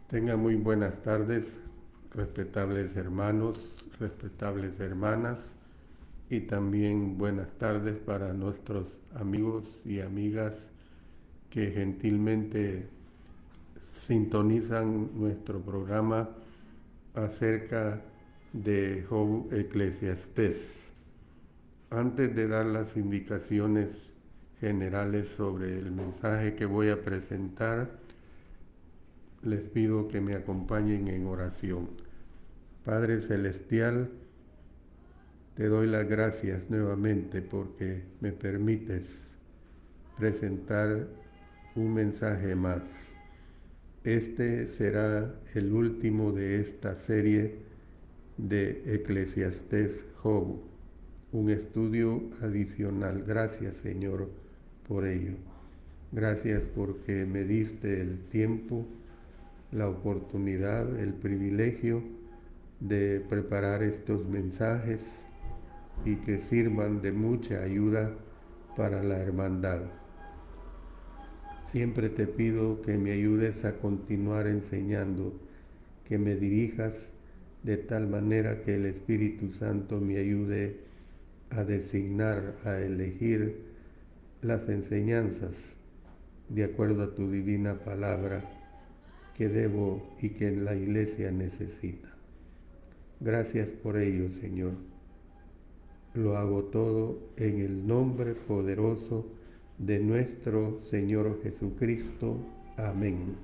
Tengan muy buenas tardes, respetables hermanos, respetables hermanas, y también buenas tardes para nuestros amigos y amigas que gentilmente sintonizan nuestro programa acerca de Job Eclesiastés. Antes de dar las indicaciones generales sobre el mensaje que voy a presentar, les pido que me acompañen en oración. Padre Celestial, te doy las gracias nuevamente porque me permites presentar un mensaje más. Este será el último de esta serie de Eclesiastés Job, un estudio adicional. Gracias, Señor, por ello. Gracias porque me diste el tiempo, la oportunidad, el privilegio de preparar estos mensajes y que sirvan de mucha ayuda para la hermandad. Siempre te pido que me ayudes a continuar enseñando, que me dirijas de tal manera que el Espíritu Santo me ayude a designar, a elegir las enseñanzas de acuerdo a tu divina palabra que debo y que la Iglesia necesita. Gracias por ello, Señor. Lo hago todo en el nombre poderoso de nuestro Señor Jesucristo. Amén.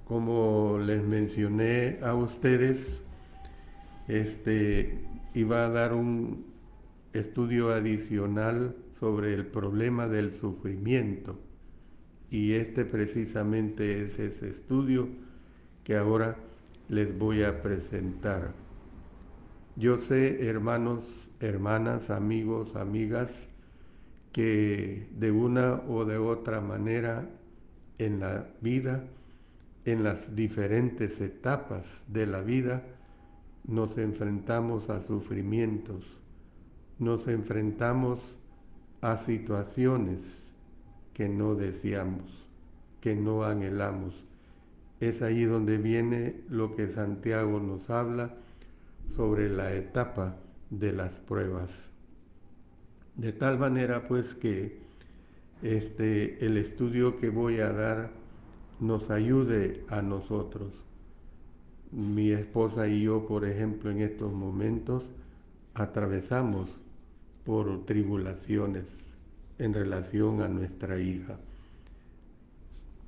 Como les mencioné a ustedes, iba a dar un estudio adicional sobre el problema del sufrimiento. Y precisamente es ese estudio que ahora les voy a presentar. Yo sé, hermanos, hermanas, amigos, amigas, que de una o de otra manera en la vida, en las diferentes etapas de la vida, nos enfrentamos a sufrimientos, nos enfrentamos a situaciones que no deseamos, que no anhelamos. Es ahí donde viene lo que Santiago nos habla sobre la etapa de las pruebas. De tal manera pues que el estudio que voy a dar nos ayude a nosotros. Mi esposa y yo, por ejemplo, en estos momentos atravesamos por tribulaciones en relación a nuestra hija,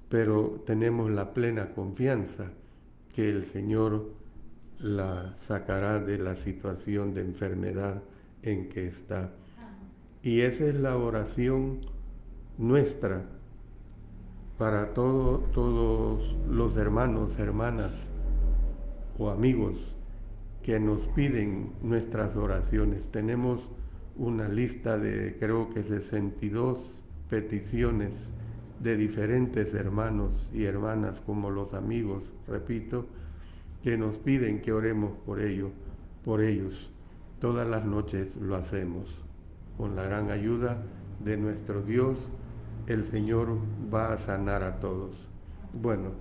pero tenemos la plena confianza que el Señor la sacará de la situación de enfermedad en que está. Y esa es la oración nuestra para todos los hermanos, hermanas o amigos que nos piden nuestras oraciones. Tenemos una lista de creo que 62 peticiones de diferentes hermanos y hermanas como los amigos, repito, que nos piden que oremos por ellos. Todas las noches lo hacemos. Con la gran ayuda de nuestro Dios, el Señor va a sanar a todos. Bueno,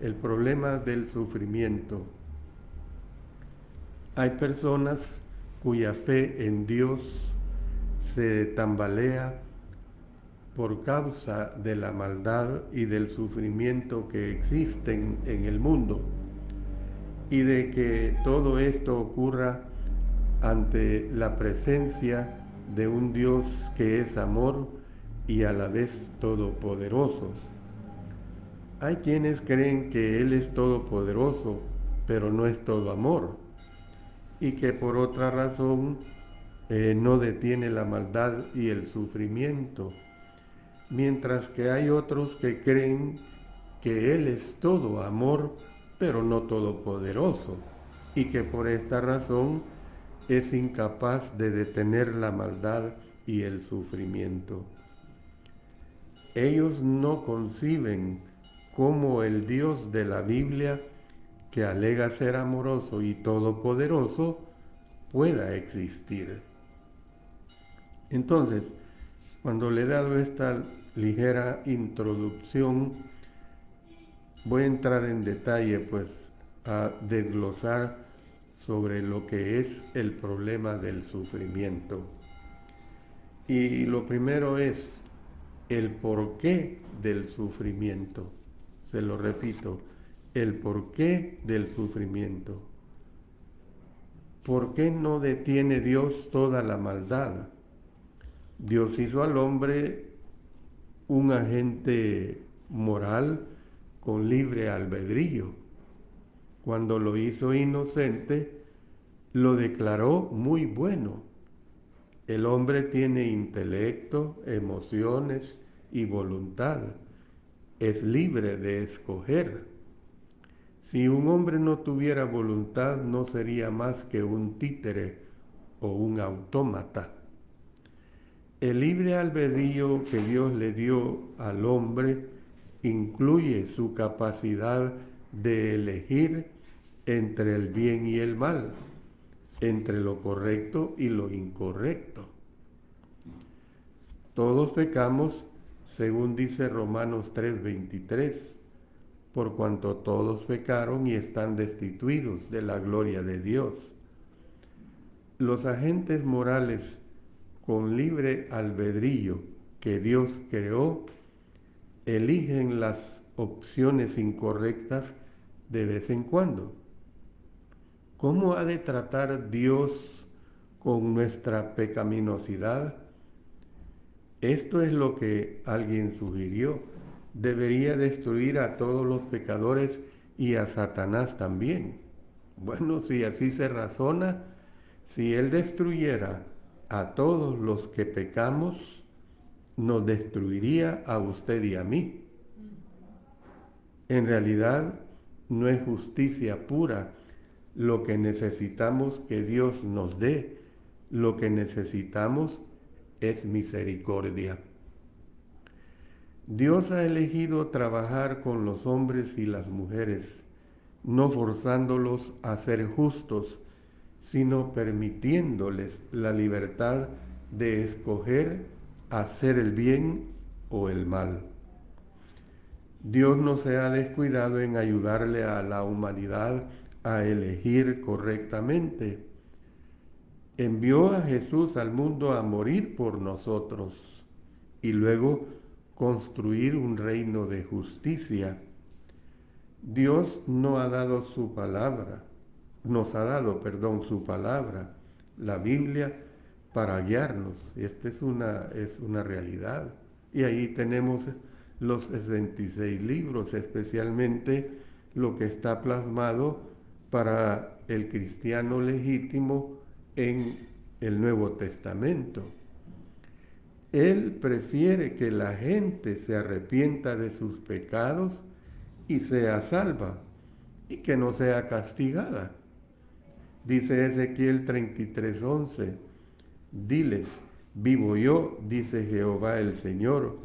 el problema del sufrimiento. Hay personas cuya fe en Dios se tambalea por causa de la maldad y del sufrimiento que existen en el mundo, y de que todo esto ocurra ante la presencia de un Dios que es amor y a la vez todopoderoso. Hay quienes creen que Él es todopoderoso, pero no es todo amor, y que por otra razón no detiene la maldad y el sufrimiento, mientras que hay otros que creen que Él es todo amor, pero no todopoderoso, y que por esta razón es incapaz de detener la maldad y el sufrimiento. Ellos no conciben cómo el Dios de la Biblia, que alega ser amoroso y todopoderoso, pueda existir. Entonces, cuando le he dado esta ligera introducción, voy a entrar en detalle, pues, a desglosar sobre lo que es el problema del sufrimiento. Y lo primero es el porqué del sufrimiento. Se lo repito, el porqué del sufrimiento. ¿Por qué no detiene Dios toda la maldad? Dios hizo al hombre un agente moral con libre albedrío. Cuando lo hizo inocente, lo declaró muy bueno. El hombre tiene intelecto, emociones y voluntad. Es libre de escoger. Si un hombre no tuviera voluntad, no sería más que un títere o un autómata. El libre albedrío que Dios le dio al hombre incluye su capacidad de elegir entre el bien y el mal, entre lo correcto y lo incorrecto. Todos pecamos, según dice Romanos 3:23, por cuanto todos pecaron y están destituidos de la gloria de Dios. Los agentes morales con libre albedrío que Dios creó eligen las opciones incorrectas de vez en cuando. ¿Cómo ha de tratar Dios con nuestra pecaminosidad? Esto es lo que alguien sugirió. Debería destruir a todos los pecadores y a Satanás también. Bueno, si así se razona, si Él destruyera a todos los que pecamos, nos destruiría a usted y a mí. En realidad, no es justicia pura lo que necesitamos que Dios nos dé. Lo que necesitamos es misericordia. Dios ha elegido trabajar con los hombres y las mujeres, no forzándolos a ser justos, sino permitiéndoles la libertad de escoger hacer el bien o el mal. Dios no se ha descuidado en ayudarle a la humanidad a elegir correctamente. Envió a Jesús al mundo a morir por nosotros y luego construir un reino de justicia. Dios no ha dado su palabra, nos ha dado, su palabra, la Biblia, para guiarnos. Esta es una realidad. Y ahí tenemos los 66 libros, especialmente lo que está plasmado para el cristiano legítimo en el Nuevo Testamento. Él prefiere que la gente se arrepienta de sus pecados y sea salva, y que no sea castigada. Dice Ezequiel 33:11, diles, vivo yo, dice Jehová el Señor,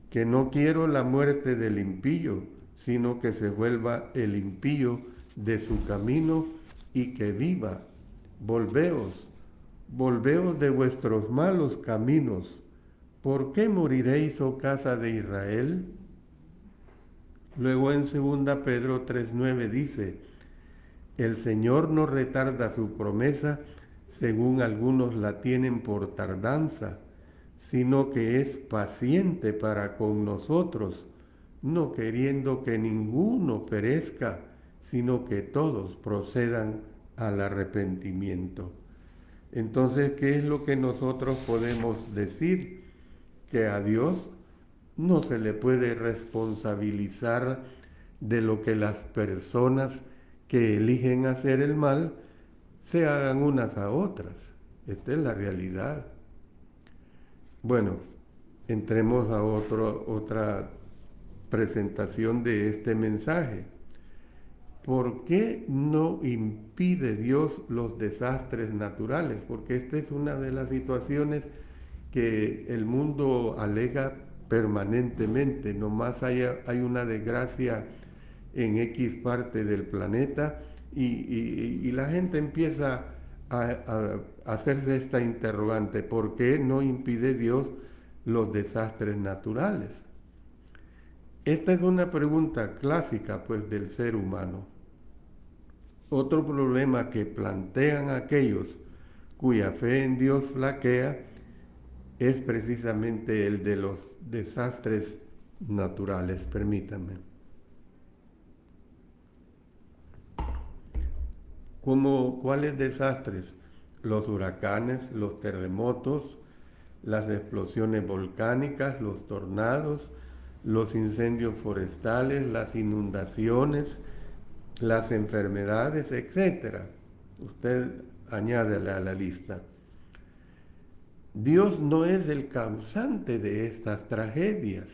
que no quiero la muerte del impío, sino que se vuelva el impío de su camino y que viva. Volveos de vuestros malos caminos. ¿Por qué moriréis, oh casa de Israel? Luego en 2 Pedro 3:9 dice, el Señor no retarda su promesa, según algunos la tienen por tardanza, sino que es paciente para con nosotros, no queriendo que ninguno perezca, sino que todos procedan al arrepentimiento. Entonces, ¿qué es lo que nosotros podemos decir? Que a Dios no se le puede responsabilizar de lo que las personas que eligen hacer el mal se hagan unas a otras. Esta es la realidad. Bueno, entremos a otra presentación de este mensaje. ¿Por qué no impide Dios los desastres naturales? Porque esta es una de las situaciones que el mundo alega permanentemente. Nomás hay una desgracia en X parte del planeta y la gente empieza a hacerse esta interrogante: ¿por qué no impide Dios los desastres naturales? Esta es una pregunta clásica, pues, del ser humano. Otro problema que plantean aquellos cuya fe en Dios flaquea es precisamente el de los desastres naturales. Permítanme. ¿Cuáles desastres? Los huracanes, los terremotos, las explosiones volcánicas, los tornados, los incendios forestales, las inundaciones, las enfermedades, etc. Usted añádele a la lista. Dios no es el causante de estas tragedias.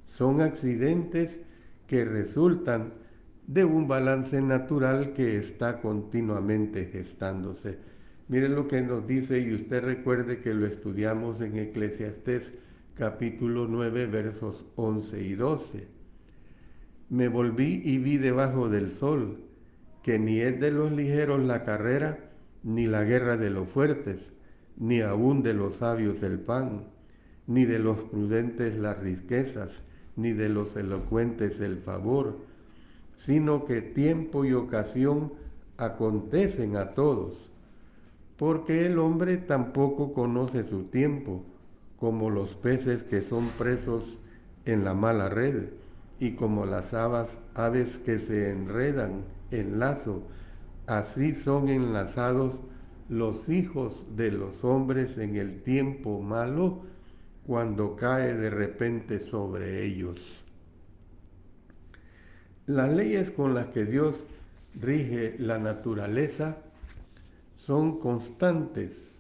Son accidentes que resultan de un balance natural que está continuamente gestándose. Miren lo que nos dice, y usted recuerde que lo estudiamos en Eclesiastés capítulo 9, versos 11 y 12. Me volví y vi debajo del sol, que ni es de los ligeros la carrera, ni la guerra de los fuertes, ni aun de los sabios el pan, ni de los prudentes las riquezas, ni de los elocuentes el favor, sino que tiempo y ocasión acontecen a todos, porque el hombre tampoco conoce su tiempo, como los peces que son presos en la mala red, y como las aves que se enredan en lazo, así son enlazados los hijos de los hombres en el tiempo malo, cuando cae de repente sobre ellos. Las leyes con las que Dios rige la naturaleza son constantes.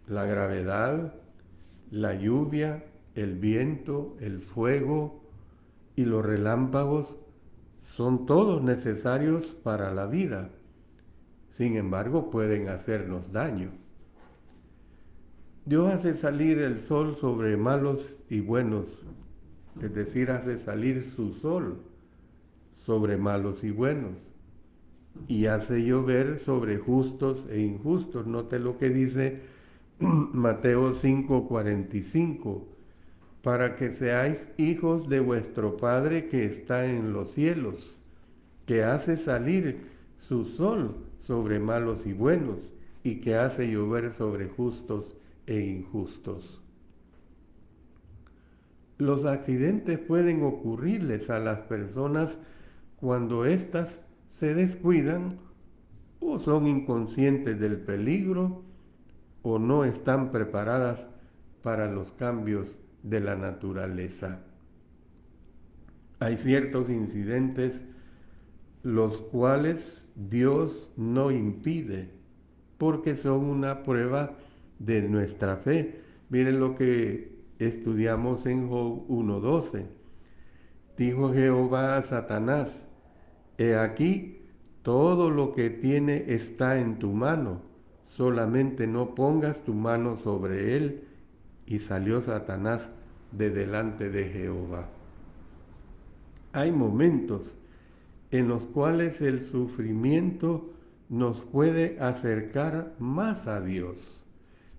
La gravedad, la lluvia, el viento, el fuego y los relámpagos son todos necesarios para la vida. Sin embargo, pueden hacernos daño. Dios hace salir el sol sobre malos y buenos, es decir, hace salir su sol sobre malos y buenos, y hace llover sobre justos e injustos. Note lo que dice Mateo 5:45, para que seáis hijos de vuestro Padre que está en los cielos, que hace salir su sol sobre malos y buenos, y que hace llover sobre justos e injustos. Los accidentes pueden ocurrirles a las personas cuando éstas se descuidan o son inconscientes del peligro o no están preparadas para los cambios de la naturaleza. Hay ciertos incidentes los cuales Dios no impide porque son una prueba de nuestra fe. Miren lo que estudiamos en Job 1:12. Dijo Jehová a Satanás: he aquí, todo lo que tiene está en tu mano, solamente no pongas tu mano sobre él. Y salió Satanás de delante de Jehová. Hay momentos en los cuales el sufrimiento nos puede acercar más a Dios.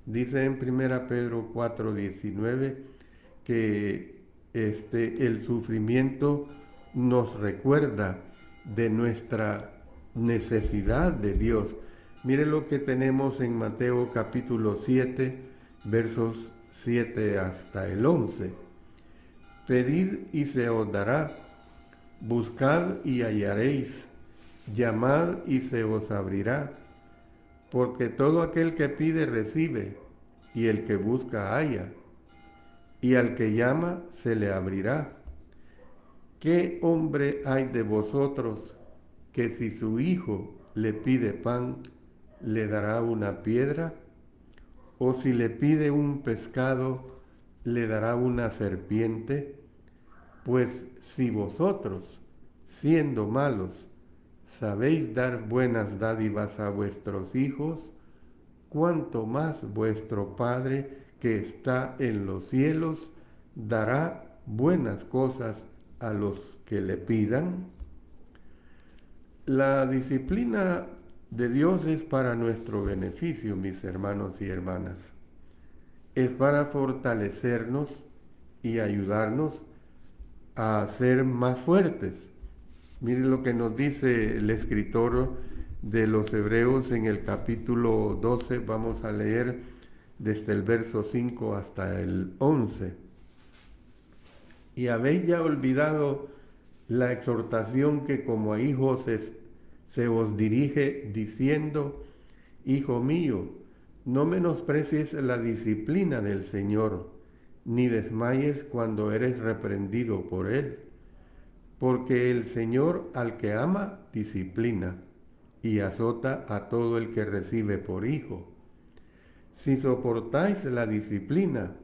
Dice en 1 Pedro 4:19 que el sufrimiento nos recuerda de nuestra necesidad de Dios. Mire lo que tenemos en Mateo capítulo 7, versos 7 hasta el 11. Pedid y se os dará, buscad y hallaréis, llamad y se os abrirá, porque todo aquel que pide recibe, y el que busca halla, y al que llama se le abrirá. ¿Qué hombre hay de vosotros que si su hijo le pide pan, le dará una piedra? ¿O si le pide un pescado, le dará una serpiente? Pues si vosotros, siendo malos, sabéis dar buenas dádivas a vuestros hijos, cuánto más vuestro Padre que está en los cielos dará buenas cosas a los que le pidan. La disciplina de Dios es para nuestro beneficio, mis hermanos y hermanas. Es para fortalecernos y ayudarnos a ser más fuertes. Miren lo que nos dice el escritor de los Hebreos en el capítulo 12, vamos a leer desde el verso 5 hasta el 11. Y habéis ya olvidado la exhortación que como a hijos se os dirige diciendo: Hijo mío, no menosprecies la disciplina del Señor, ni desmayes cuando eres reprendido por Él. Porque el Señor al que ama disciplina y azota a todo el que recibe por hijo. Si soportáis la disciplina,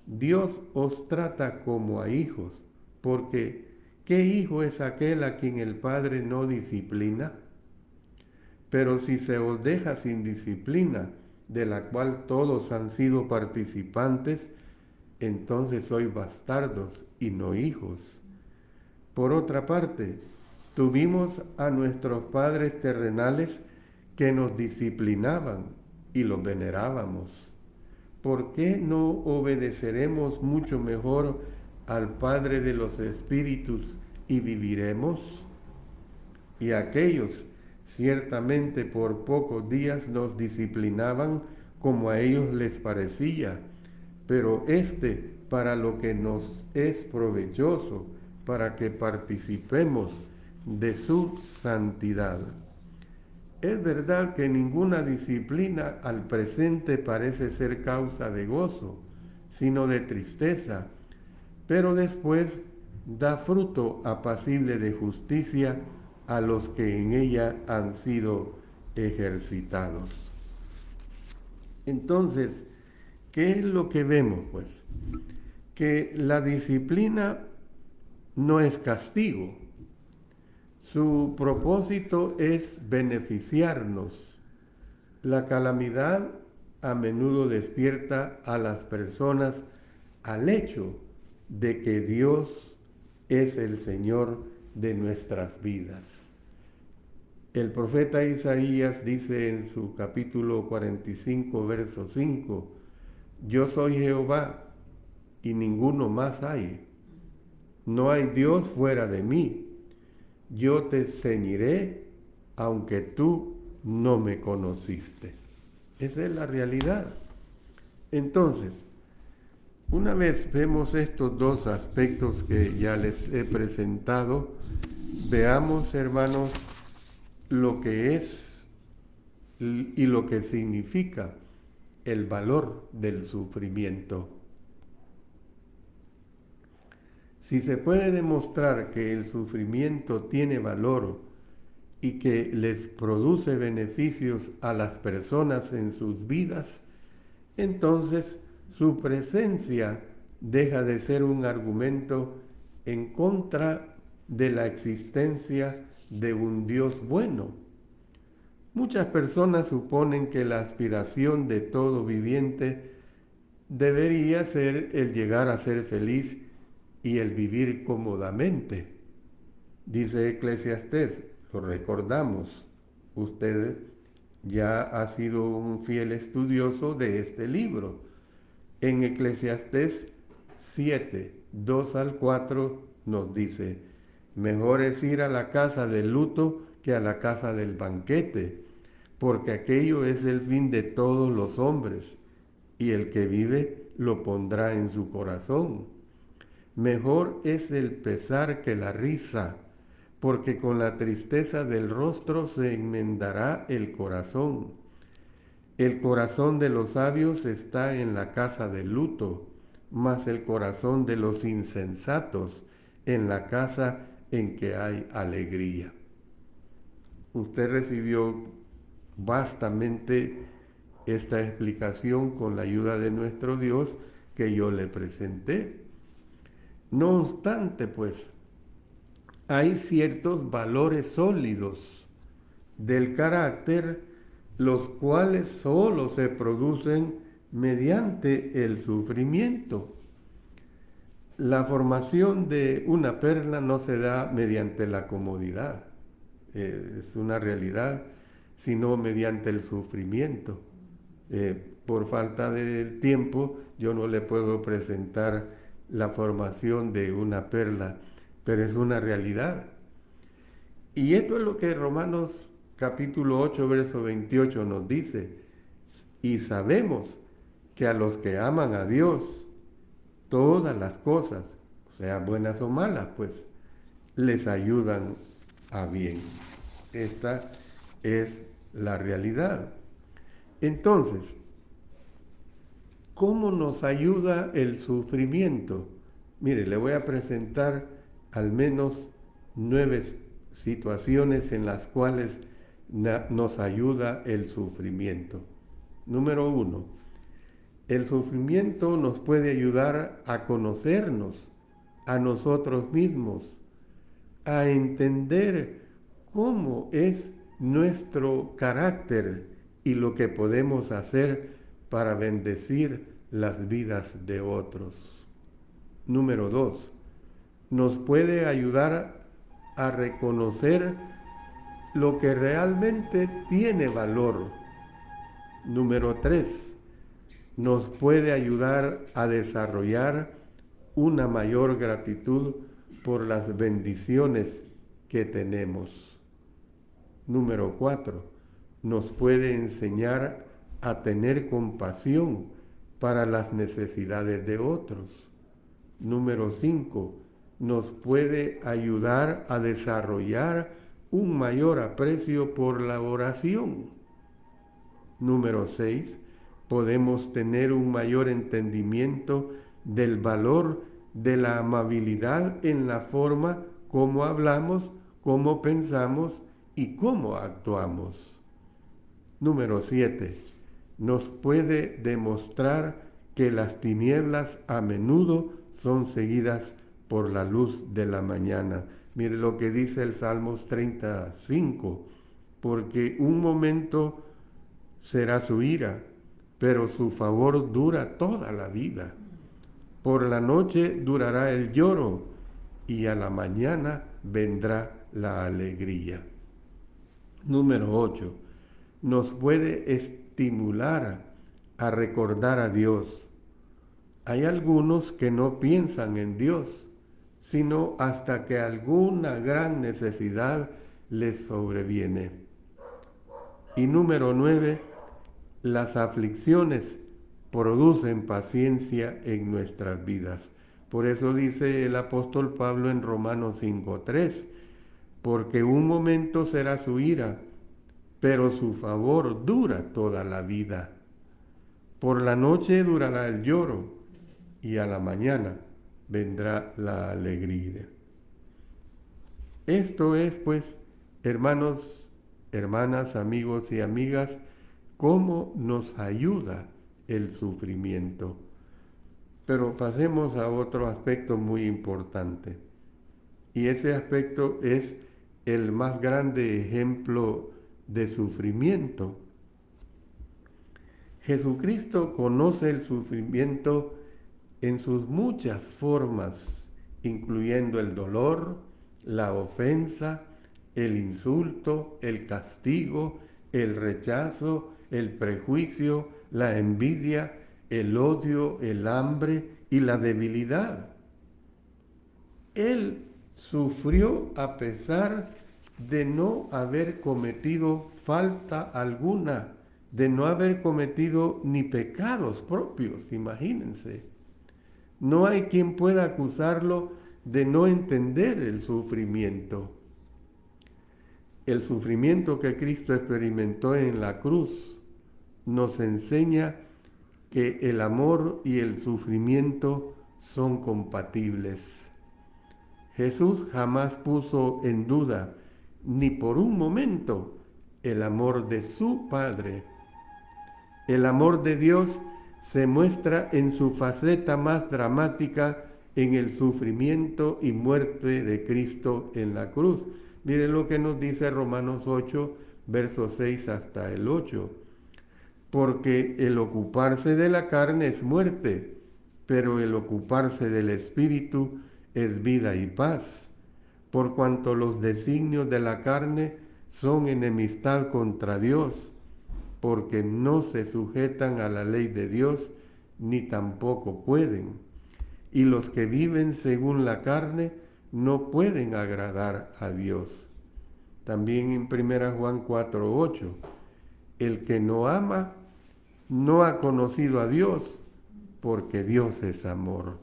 Dios os trata como a hijos, porque ¿qué hijo es aquel a quien el Padre no disciplina? Pero si se os deja sin disciplina, de la cual todos han sido participantes, entonces sois bastardos y no hijos. Por otra parte, tuvimos a nuestros padres terrenales que nos disciplinaban y los venerábamos. ¿Por qué no obedeceremos mucho mejor al Padre de los Espíritus y viviremos? Y aquellos ciertamente por pocos días nos disciplinaban como a ellos les parecía, pero para lo que nos es provechoso, para que participemos de su santidad. Es verdad que ninguna disciplina al presente parece ser causa de gozo, sino de tristeza, pero después da fruto apacible de justicia a los que en ella han sido ejercitados. Entonces, ¿qué es lo que vemos? Pues que la disciplina no es castigo. Su propósito es beneficiarnos. La calamidad a menudo despierta a las personas al hecho de que Dios es el Señor de nuestras vidas. El profeta Isaías dice en su capítulo 45, verso 5, Yo soy Jehová y ninguno más hay. No hay Dios fuera de mí. Yo te ceñiré aunque tú no me conociste. Esa es la realidad. Entonces, una vez vemos estos dos aspectos que ya les he presentado, veamos, hermanos, lo que es y lo que significa el valor del sufrimiento. Si se puede demostrar que el sufrimiento tiene valor y que les produce beneficios a las personas en sus vidas, entonces su presencia deja de ser un argumento en contra de la existencia de un Dios bueno. Muchas personas suponen que la aspiración de todo viviente debería ser el llegar a ser feliz y el vivir cómodamente. Dice Eclesiastés, lo recordamos, usted ya ha sido un fiel estudioso de este libro. En Eclesiastés 7, 2 al 4 nos dice, mejor es ir a la casa del luto que a la casa del banquete, porque aquello es el fin de todos los hombres, y el que vive lo pondrá en su corazón. Mejor es el pesar que la risa, porque con la tristeza del rostro se enmendará el corazón. El corazón de los sabios está en la casa del luto, mas el corazón de los insensatos en la casa en que hay alegría. Usted recibió vastamente esta explicación con la ayuda de nuestro Dios que yo le presenté. No obstante, pues, hay ciertos valores sólidos del carácter, los cuales solo se producen mediante el sufrimiento. La formación de una perla no se da mediante la comodidad, es una realidad, sino mediante el sufrimiento. Por falta de tiempo, yo no le puedo presentar la formación de una perla, pero es una realidad. Y esto es lo que Romanos capítulo 8, verso 28 nos dice. Y sabemos que a los que aman a Dios, todas las cosas, sean buenas o malas, pues, les ayudan a bien. Esta es la realidad. Entonces, ¿cómo nos ayuda el sufrimiento? Mire, le voy a presentar al menos 9 situaciones en las cuales nos ayuda el sufrimiento. Número 1, el sufrimiento nos puede ayudar a conocernos a nosotros mismos, a entender cómo es nuestro carácter y lo que podemos hacer para bendecir las vidas de otros. Número 2, nos puede ayudar a reconocer lo que realmente tiene valor. Número 3, nos puede ayudar a desarrollar una mayor gratitud por las bendiciones que tenemos. Número 4, nos puede enseñar a tener compasión para las necesidades de otros. Número 5, nos puede ayudar a desarrollar un mayor aprecio por la oración. Número 6, podemos tener un mayor entendimiento del valor de la amabilidad en la forma como hablamos, cómo pensamos y cómo actuamos. Número 7, nos puede demostrar que las tinieblas a menudo son seguidas por la luz de la mañana. Mire lo que dice el Salmos 35, porque un momento será su ira, pero su favor dura toda la vida. Por la noche durará el lloro y a la mañana vendrá la alegría. Número 8, nos puede estimular a recordar a Dios. Hay algunos que no piensan en Dios, sino hasta que alguna gran necesidad les sobreviene. Y número 9, las aflicciones producen paciencia en nuestras vidas. Por eso dice el apóstol Pablo en Romanos 5:3, porque un momento será su ira, pero su favor dura toda la vida. Por la noche durará el lloro y a la mañana vendrá la alegría. Esto es, pues, hermanos, hermanas, amigos y amigas, cómo nos ayuda el sufrimiento. Pero pasemos a otro aspecto muy importante. Y ese aspecto es el más grande ejemplo de sufrimiento. Jesucristo conoce el sufrimiento en sus muchas formas, incluyendo el dolor, la ofensa, el insulto, el castigo, el rechazo, el prejuicio, la envidia, el odio, el hambre y la debilidad. Él sufrió a pesar de no haber cometido falta alguna, de no haber cometido ni pecados propios, imagínense. No hay quien pueda acusarlo de no entender el sufrimiento. El sufrimiento que Cristo experimentó en la cruz nos enseña que el amor y el sufrimiento son compatibles. Jesús jamás puso en duda, ni por un momento, el amor de su Padre. El amor de Dios se muestra en su faceta más dramática en el sufrimiento y muerte de Cristo en la cruz. Miren lo que nos dice Romanos 8, versos 6 hasta el 8. Porque el ocuparse de la carne es muerte, pero el ocuparse del Espíritu es vida y paz. Por cuanto los designios de la carne son enemistad contra Dios, porque no se sujetan a la ley de Dios, ni tampoco pueden. y los que viven según la carne no pueden agradar a Dios. También en 1 Juan 4:8, el que no ama no ha conocido a Dios, porque Dios es amor.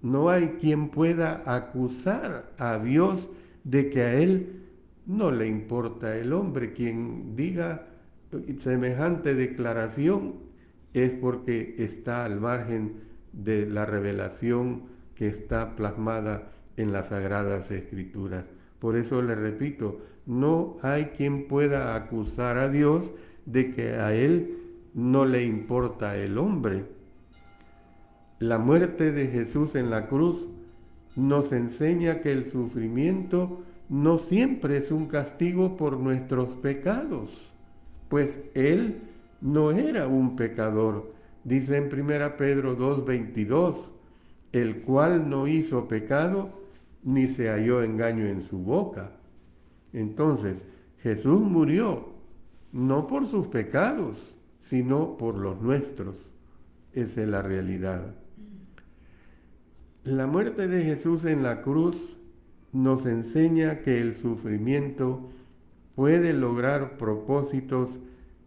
No hay quien pueda acusar a Dios de que a Él no le importa el hombre. Quien diga semejante declaración es porque está al margen de la revelación que está plasmada en las Sagradas Escrituras. Por eso le repito, no hay quien pueda acusar a Dios de que a Él no le importa el hombre. La muerte de Jesús en la cruz nos enseña que el sufrimiento no siempre es un castigo por nuestros pecados, pues Él no era un pecador. Dice en 1 Pedro 2:22, el cual no hizo pecado ni se halló engaño en su boca. Entonces, Jesús murió no por sus pecados, sino por los nuestros. Esa es la realidad. La muerte de Jesús en la cruz nos enseña que el sufrimiento puede lograr propósitos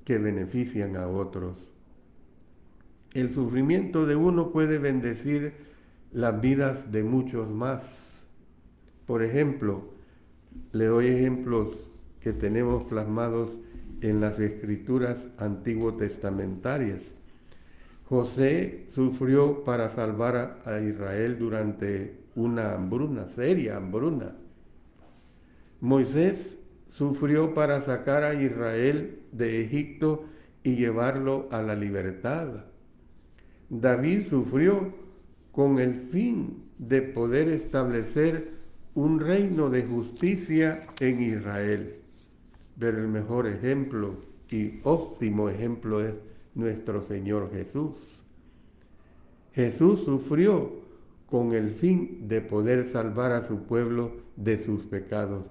que benefician a otros. El sufrimiento de uno puede bendecir las vidas de muchos más. Por ejemplo, le doy ejemplos que tenemos plasmados en las escrituras antiguo-testamentarias. José sufrió para salvar a Israel durante una hambruna, seria hambruna. Moisés sufrió para sacar a Israel de Egipto y llevarlo a la libertad. David sufrió con el fin de poder establecer un reino de justicia en Israel. Pero el mejor ejemplo y óptimo ejemplo es nuestro Señor Jesús. Jesús sufrió con el fin de poder salvar a su pueblo de sus pecados.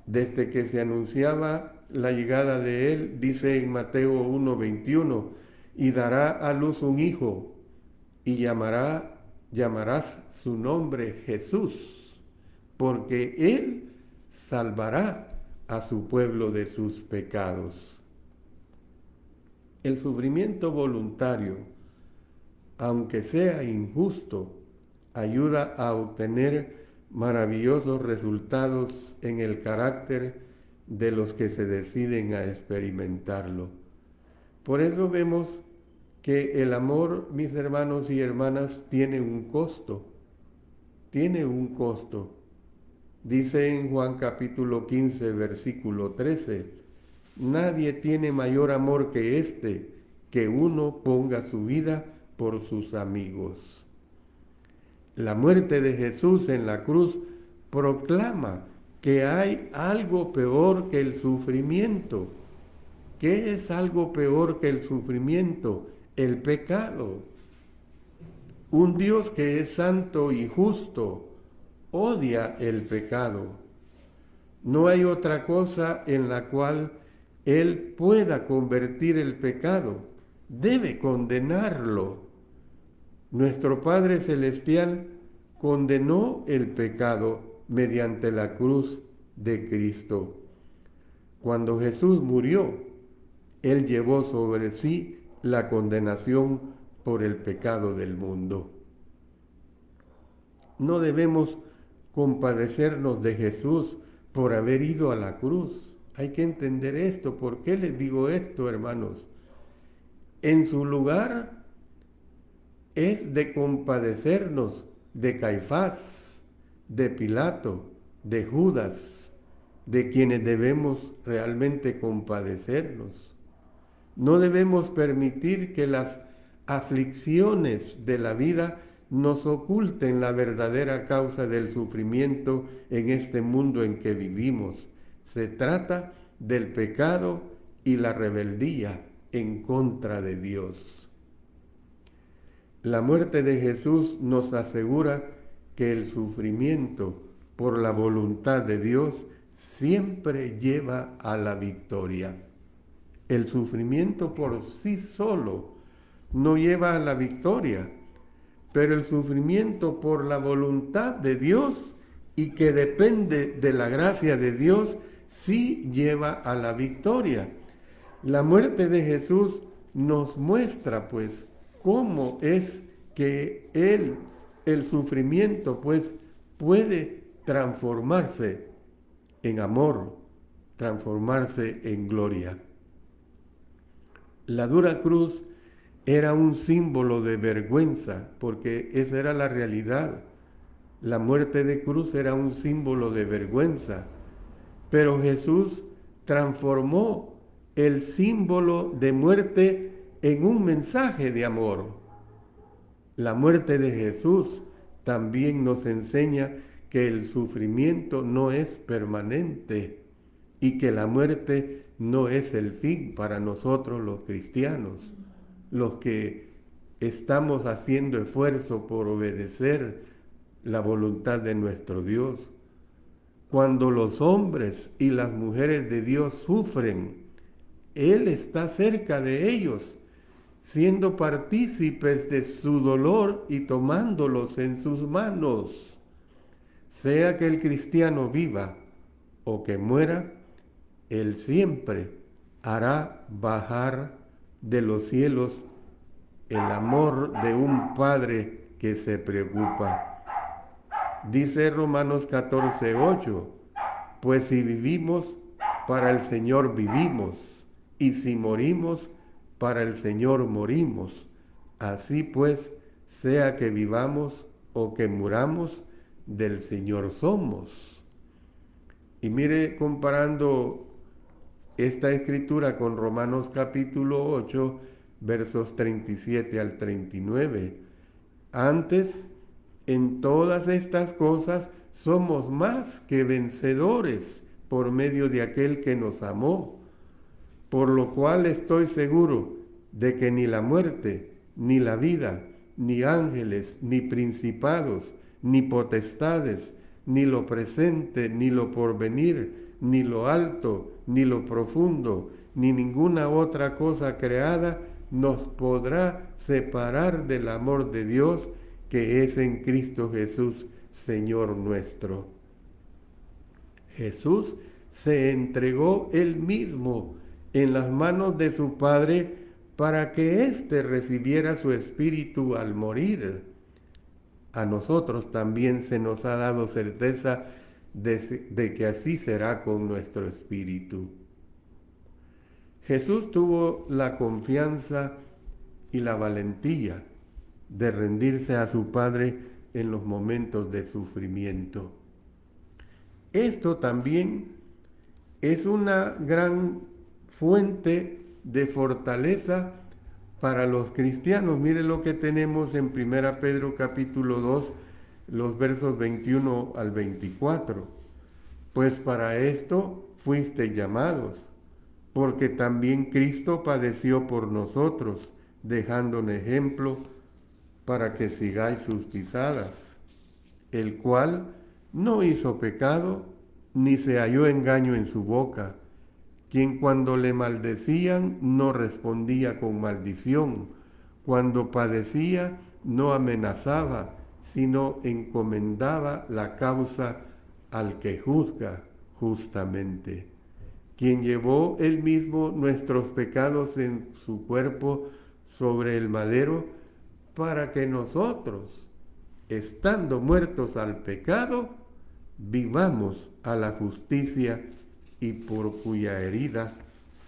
Desde que se anunciaba la llegada de Él, dice en Mateo 1:21, y dará a luz un hijo, y llamarás su nombre Jesús, porque Él salvará a su pueblo de sus pecados. El sufrimiento voluntario, aunque sea injusto, ayuda a obtener maravillosos resultados en el carácter de los que se deciden a experimentarlo. Por eso vemos que el amor, mis hermanos y hermanas, tiene un costo. Tiene un costo. Dice en Juan capítulo 15, versículo 13, nadie tiene mayor amor que este, que uno ponga su vida por sus amigos. La muerte de Jesús en la cruz proclama que hay algo peor que el sufrimiento. ¿Qué es algo peor que el sufrimiento? El pecado. Un Dios que es santo y justo odia el pecado. No hay otra cosa en la cual Él pueda convertir el pecado. Debe condenarlo. Nuestro Padre Celestial condenó el pecado mediante la cruz de Cristo. Cuando Jesús murió, Él llevó sobre sí la condenación por el pecado del mundo. No debemos compadecernos de Jesús por haber ido a la cruz. Hay que entender esto. ¿Por qué les digo esto, hermanos? En su lugar es de compadecernos de Caifás, de Pilato, de Judas, de quienes debemos realmente compadecernos. No debemos permitir que las aflicciones de la vida nos oculten la verdadera causa del sufrimiento en este mundo en que vivimos. Se trata del pecado y la rebeldía en contra de Dios. La muerte de Jesús nos asegura que el sufrimiento por la voluntad de Dios siempre lleva a la victoria. El sufrimiento por sí solo no lleva a la victoria, pero el sufrimiento por la voluntad de Dios y que depende de la gracia de Dios sí lleva a la victoria. La muerte de Jesús nos muestra pues cómo es que el sufrimiento pues puede transformarse en amor, transformarse en gloria. La dura cruz era un símbolo de vergüenza, porque esa era la realidad. La muerte de cruz era un símbolo de vergüenza, pero Jesús transformó el símbolo de muerte en un mensaje de amor. La muerte de Jesús también nos enseña que el sufrimiento no es permanente y que la muerte no es el fin para nosotros los cristianos, los que estamos haciendo esfuerzo por obedecer la voluntad de nuestro Dios. Cuando los hombres y las mujeres de Dios sufren, Él está cerca de ellos, siendo partícipes de su dolor y tomándolos en sus manos. Sea que el cristiano viva o que muera, Él siempre hará bajar de los cielos el amor de un Padre que se preocupa. Dice Romanos 14:8, pues si vivimos, para el Señor vivimos, y si morimos, para el Señor morimos. Así pues, sea que vivamos o que muramos, del Señor somos. Y mire, comparando esta escritura con Romanos capítulo 8, versos 37 al 39. Antes, en todas estas cosas, somos más que vencedores por medio de aquel que nos amó, por lo cual estoy seguro de que ni la muerte, ni la vida, ni ángeles, ni principados, ni potestades, ni lo presente, ni lo porvenir, ni lo alto, ni lo profundo, ni ninguna otra cosa creada nos podrá separar del amor de Dios que es en Cristo Jesús, Señor nuestro. Jesús se entregó Él mismo en las manos de su Padre para que éste recibiera su espíritu al morir. A nosotros también se nos ha dado certeza de que así será con nuestro espíritu. Jesús tuvo la confianza y la valentía de rendirse a su Padre en los momentos de sufrimiento. Esto también es una gran fuente de fortaleza para los cristianos. Mire lo que tenemos en 1 Pedro capítulo 2, los versos 21 al 24. Pues para esto fuisteis llamados, porque también Cristo padeció por nosotros, dejando un ejemplo para que sigáis sus pisadas, el cual no hizo pecado, ni se halló engaño en su boca, quien cuando le maldecían no respondía con maldición, cuando padecía no amenazaba, sino encomendaba la causa al que juzga justamente, quien llevó él mismo nuestros pecados en su cuerpo sobre el madero, para que nosotros, estando muertos al pecado, vivamos a la justicia, y por cuya herida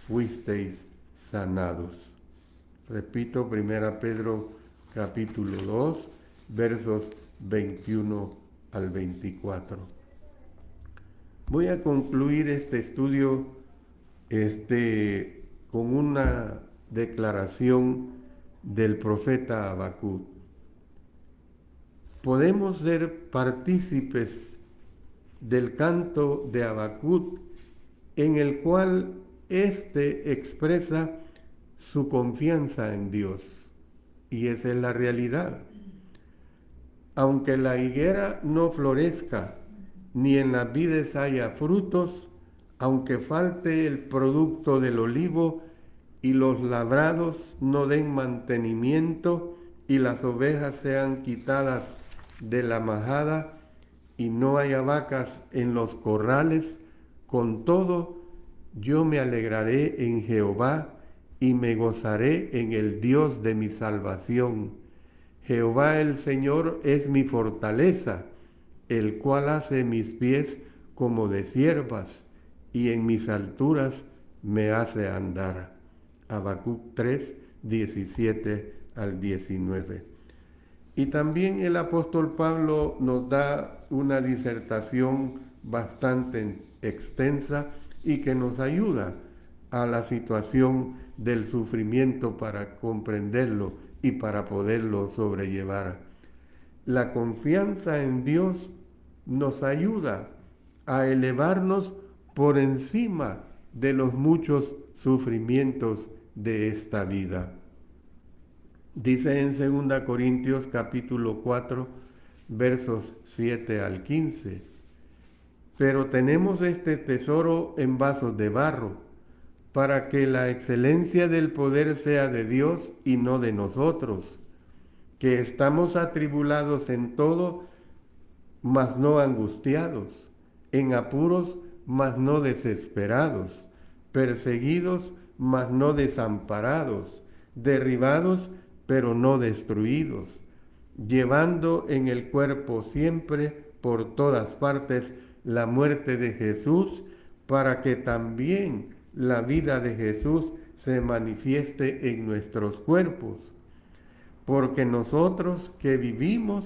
fuisteis sanados. Repito, 1 Pedro capítulo 2, versos 21 al 24. Voy a concluir este estudio con una declaración del profeta Habacuc. Podemos ser partícipes del canto de Habacuc, en el cual éste expresa su confianza en Dios, y esa es la realidad. Aunque la higuera no florezca, ni en las vides haya frutos, aunque falte el producto del olivo, y los labrados no den mantenimiento, y las ovejas sean quitadas de la majada, y no haya vacas en los corrales, con todo yo me alegraré en Jehová, y me gozaré en el Dios de mi salvación. Jehová el Señor es mi fortaleza, el cual hace mis pies como de ciervas, y en mis alturas me hace andar. Habacuc 3, 17 al 19. Y también el apóstol Pablo nos da una disertación bastante extensa y que nos ayuda a la situación del sufrimiento para comprenderlo y para poderlo sobrellevar. La confianza en Dios nos ayuda a elevarnos por encima de los muchos sufrimientos de esta vida. Dice en 2 Corintios capítulo 4, versos 7 al 15, pero tenemos este tesoro en vasos de barro, para que la excelencia del poder sea de Dios y no de nosotros, que estamos atribulados en todo, mas no angustiados, en apuros, mas no desesperados, perseguidos, mas no desamparados, derribados, pero no destruidos, llevando en el cuerpo siempre por todas partes la muerte de Jesús, para que también la vida de Jesús se manifieste en nuestros cuerpos. Porque nosotros que vivimos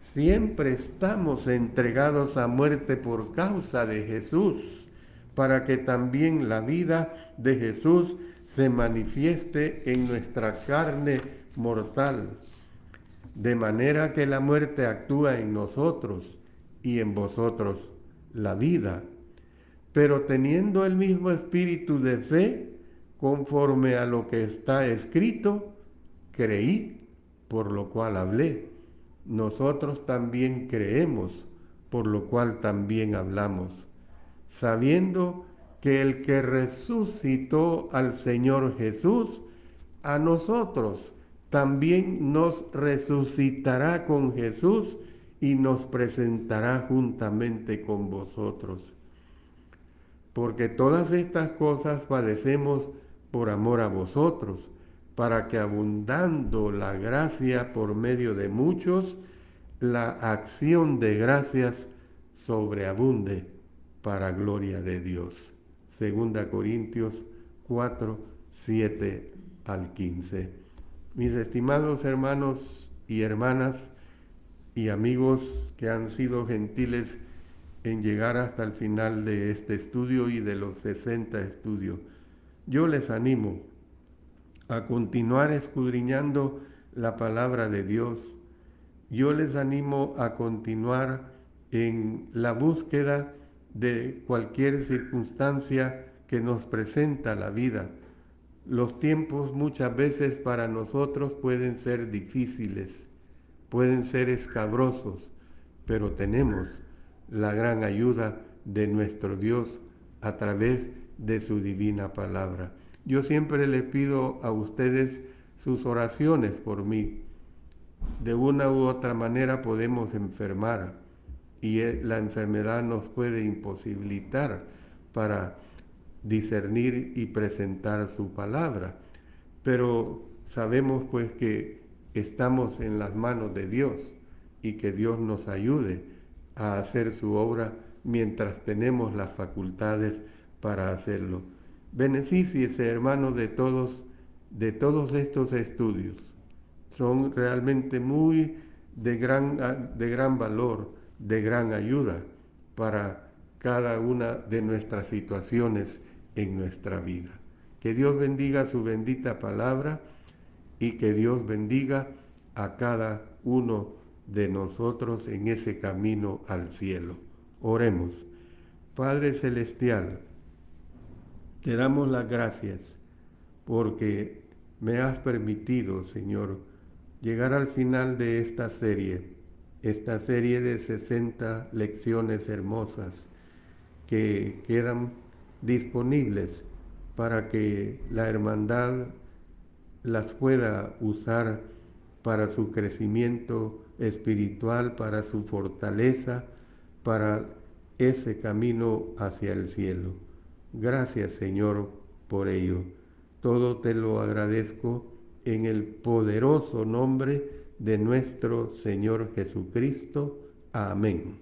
siempre estamos entregados a muerte por causa de Jesús, para que también la vida de Jesús se manifieste en nuestra carne mortal, de manera que la muerte actúa en nosotros y en vosotros la vida. Pero teniendo el mismo espíritu de fe, conforme a lo que está escrito, creí, por lo cual hablé. Nosotros también creemos, por lo cual también hablamos, sabiendo que el que resucitó al Señor Jesús, a nosotros también nos resucitará con Jesús y nos presentará juntamente con vosotros. Porque todas estas cosas padecemos por amor a vosotros, para que abundando la gracia por medio de muchos, la acción de gracias sobreabunde para gloria de Dios. 2 Corintios 4, 7 al 15. Mis estimados hermanos y hermanas y amigos que han sido gentiles en llegar hasta el final de este estudio y de los 60 estudios, yo les animo a continuar escudriñando la palabra de Dios. Yo les animo a continuar en la búsqueda de cualquier circunstancia que nos presenta la vida. Los tiempos muchas veces para nosotros pueden ser difíciles, pueden ser escabrosos, pero tenemos la gran ayuda de nuestro Dios a través de su divina palabra. Yo siempre les pido a ustedes sus oraciones por mí. De una u otra manera podemos enfermar y la enfermedad nos puede imposibilitar para discernir y presentar su palabra. Pero sabemos pues que estamos en las manos de Dios y que Dios nos ayude a hacer su obra mientras tenemos las facultades para hacerlo. Benefíciese, hermano, de todos estos estudios. Son realmente muy de gran valor, de gran ayuda para cada una de nuestras situaciones en nuestra vida. Que Dios bendiga su bendita palabra y que Dios bendiga a cada uno de nosotros en ese camino al cielo. Oremos. Padre Celestial, te damos las gracias porque me has permitido, Señor, llegar al final de esta serie de 60 lecciones hermosas que quedan disponibles para que la hermandad las pueda usar para su crecimiento espiritual, para su fortaleza, para ese camino hacia el cielo. Gracias, Señor, por ello. Todo te lo agradezco en el poderoso nombre de nuestro Señor Jesucristo. Amén.